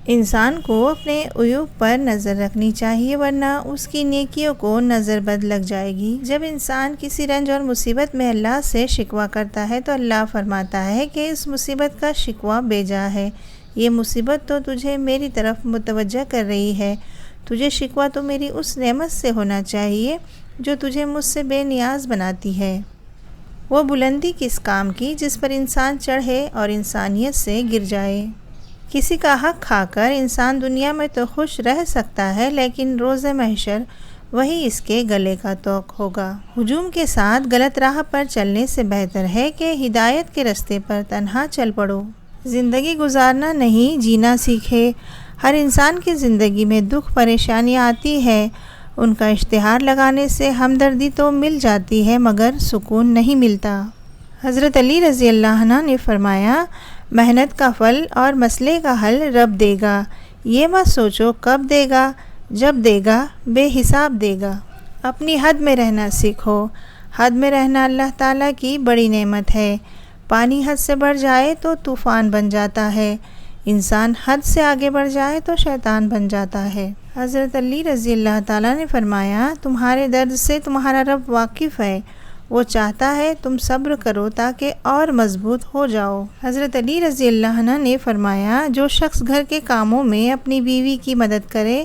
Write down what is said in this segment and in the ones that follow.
انسان کو اپنے عیوب پر نظر رکھنی چاہیے، ورنہ اس کی نیکیوں کو نظر بد لگ جائے گی۔ جب انسان کسی رنج اور مصیبت میں اللہ سے شکوہ کرتا ہے تو اللہ فرماتا ہے کہ اس مصیبت کا شکوہ بے جا ہے، یہ مصیبت تو تجھے میری طرف متوجہ کر رہی ہے، تجھے شکوہ تو میری اس نعمت سے ہونا چاہیے جو تجھے مجھ سے بے نیاز بناتی ہے۔ وہ بلندی کس کام کی جس پر انسان چڑھے اور انسانیت سے گر جائے۔ کسی کا حق کھا کر انسان دنیا میں تو خوش رہ سکتا ہے، لیکن روز محشر وہی اس کے گلے کا طوق ہوگا۔ ہجوم کے ساتھ غلط راہ پر چلنے سے بہتر ہے کہ ہدایت کے رستے پر تنہا چل پڑو۔ زندگی گزارنا نہیں، جینا سیکھے۔ ہر انسان کی زندگی میں دکھ پریشانیاں آتی ہے، ان کا اشتہار لگانے سے ہمدردی تو مل جاتی ہے مگر سکون نہیں ملتا۔ حضرت علی رضی اللہ عنہ نے فرمایا، محنت کا پھل اور مسئلے کا حل رب دے گا، یہ مت سوچو کب دے گا، جب دے گا بے حساب دے گا۔ اپنی حد میں رہنا سیکھو۔ حد میں رہنا اللہ تعالیٰ کی بڑی نعمت ہے۔ پانی حد سے بڑھ جائے تو طوفان بن جاتا ہے، انسان حد سے آگے بڑھ جائے تو شیطان بن جاتا ہے۔ حضرت علی رضی اللہ تعالیٰ نے فرمایا، تمہارے درد سے تمہارا رب واقف ہے، وہ چاہتا ہے تم صبر کرو تاکہ اور مضبوط ہو جاؤ۔ حضرت علی رضی اللہ عنہ نے فرمایا، جو شخص گھر کے کاموں میں اپنی بیوی کی مدد کرے،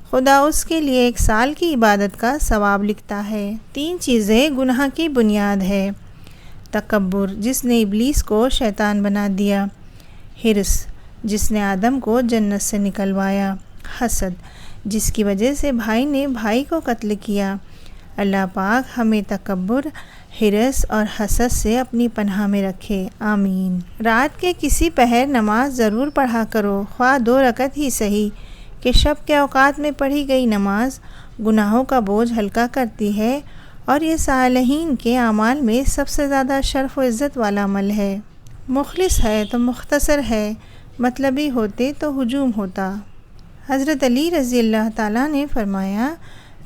خدا اس کے لیے 1 سال کی عبادت کا ثواب لکھتا ہے۔ 3 چیزیں گناہ کی بنیاد ہے: تکبر، جس نے ابلیس کو شیطان بنا دیا; حرص، جس نے آدم کو جنت سے نکلوایا; حسد، جس کی وجہ سے بھائی نے بھائی کو قتل کیا۔ اللہ پاک ہمیں تکبر، حرص اور حسد سے اپنی پناہ میں رکھے، آمین۔ رات کے کسی پہر نماز ضرور پڑھا کرو، خواہ 2 رکعت ہی صحیح، کہ شب کے اوقات میں پڑھی گئی نماز گناہوں کا بوجھ ہلکا کرتی ہے، اور یہ صالحین کے اعمال میں سب سے زیادہ شرف و عزت والا عمل ہے۔ مخلص ہے تو مختصر ہے، مطلبی ہوتے تو ہجوم ہوتا۔ حضرت علی رضی اللہ تعالیٰ نے فرمایا،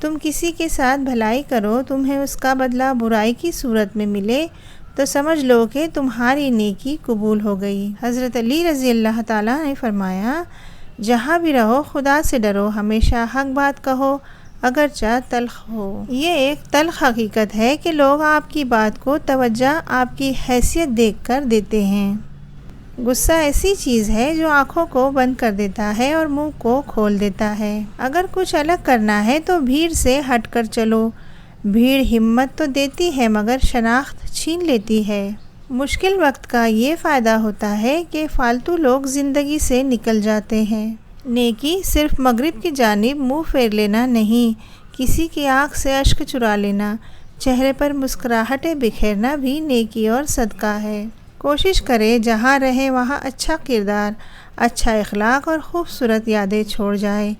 تم کسی کے ساتھ بھلائی کرو، تمہیں اس کا بدلہ برائی کی صورت میں ملے تو سمجھ لو کہ تمہاری نیکی قبول ہو گئی۔ حضرت علی رضی اللہ تعالیٰ نے فرمایا، جہاں بھی رہو خدا سے ڈرو، ہمیشہ حق بات کہو اگرچہ تلخ ہو۔ یہ ایک تلخ حقیقت ہے کہ لوگ آپ کی بات کو توجہ آپ کی حیثیت دیکھ کر دیتے ہیں۔ غصہ ایسی چیز ہے جو آنکھوں کو بند کر دیتا ہے اور منہ کو کھول دیتا ہے۔ اگر کچھ الگ کرنا ہے تو بھیڑ سے ہٹ کر چلو۔ بھیڑ ہمت تو دیتی ہے مگر شناخت چھین لیتی ہے۔ مشکل وقت کا یہ فائدہ ہوتا ہے کہ فالتو لوگ زندگی سے نکل جاتے ہیں۔ نیکی صرف مغرب کی جانب منہ پھیر لینا نہیں، کسی کی آنکھ سے اشک چرا لینا، چہرے پر مسکراہٹیں بکھیرنا بھی نیکی اور صدقہ ہے۔ کوشش کرے جہاں رہے وہاں اچھا کردار، اچھا اخلاق اور خوبصورت یادیں چھوڑ جائے۔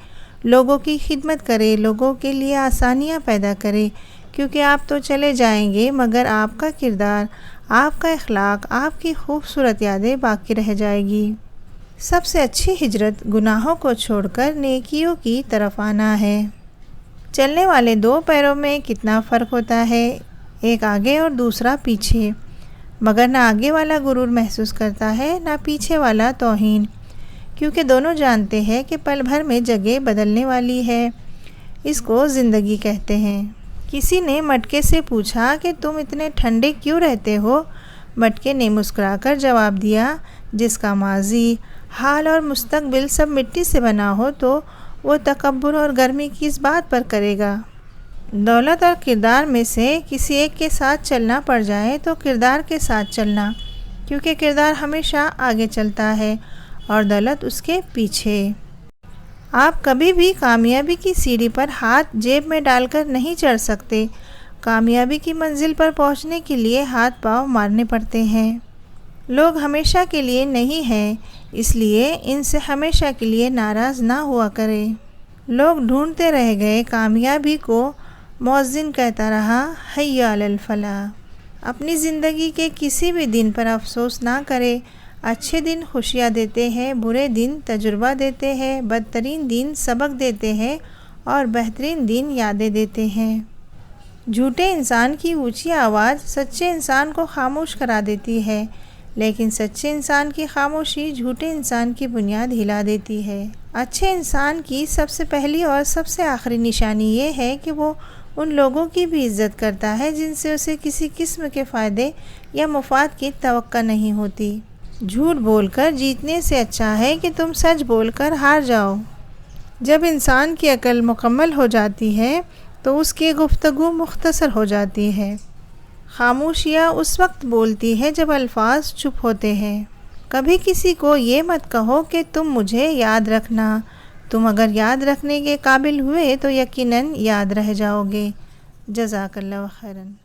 لوگوں کی خدمت کرے، لوگوں کے لیے آسانیاں پیدا کرے، کیونکہ آپ تو چلے جائیں گے مگر آپ کا کردار، آپ کا اخلاق، آپ کی خوبصورت یادیں باقی رہ جائے گی۔ سب سے اچھی ہجرت گناہوں کو چھوڑ کر نیکیوں کی طرف آنا ہے۔ چلنے والے 2 پیروں میں کتنا فرق ہوتا ہے، ایک آگے اور دوسرا پیچھے، مگر نہ آگے والا غرور محسوس کرتا ہے نہ پیچھے والا توہین، کیونکہ دونوں جانتے ہیں کہ پل بھر میں جگہ بدلنے والی ہے۔ اس کو زندگی کہتے ہیں۔ کسی نے مٹکے سے پوچھا کہ تم اتنے ٹھنڈے کیوں رہتے ہو؟ مٹکے نے مسکرا کر جواب دیا، جس کا ماضی، حال اور مستقبل سب مٹی سے بنا ہو تو وہ تکبر اور گرمی کس بات پر کرے گا؟ دولت اور کردار میں سے کسی ایک کے ساتھ چلنا پڑ جائے تو کردار کے ساتھ چلنا، کیونکہ کردار ہمیشہ آگے چلتا ہے اور دولت اس کے پیچھے۔ آپ کبھی بھی کامیابی کی سیڑھی پر ہاتھ جیب میں ڈال کر نہیں چڑھ سکتے۔ کامیابی کی منزل پر پہنچنے کے لیے ہاتھ پاؤں مارنے پڑتے ہیں۔ لوگ ہمیشہ کے لیے نہیں ہیں، اس لیے ان سے ہمیشہ کے لیے ناراض نہ ہوا کرے۔ لوگ ڈھونڈتے رہ گئے کامیابی کو، مؤذن کہتا رہا حی علی الفلاح۔ اپنی زندگی کے کسی بھی دن پر افسوس نہ کرے۔ اچھے دن خوشیاں دیتے ہیں، برے دن تجربہ دیتے ہیں، بدترین دن سبق دیتے ہیں اور بہترین دن یادیں دیتے ہیں۔ جھوٹے انسان کی اونچی آواز سچے انسان کو خاموش کرا دیتی ہے، لیکن سچے انسان کی خاموشی جھوٹے انسان کی بنیاد ہلا دیتی ہے۔ اچھے انسان کی سب سے پہلی اور سب سے آخری نشانی یہ ہے کہ وہ ان لوگوں کی بھی عزت کرتا ہے جن سے اسے کسی قسم کے فائدے یا مفاد کی توقع نہیں ہوتی۔ جھوٹ بول کر جیتنے سے اچھا ہے کہ تم سچ بول کر ہار جاؤ۔ جب انسان کی عقل مکمل ہو جاتی ہے تو اس کی گفتگو مختصر ہو جاتی ہے۔ خاموشیاں اس وقت بولتی ہے جب الفاظ چپ ہوتے ہیں۔ کبھی کسی کو یہ مت کہو کہ تم مجھے یاد رکھنا، تم اگر یاد رکھنے کے قابل ہوئے تو یقیناً یاد رہ جاؤ گے۔ جزاک اللہ خیراً۔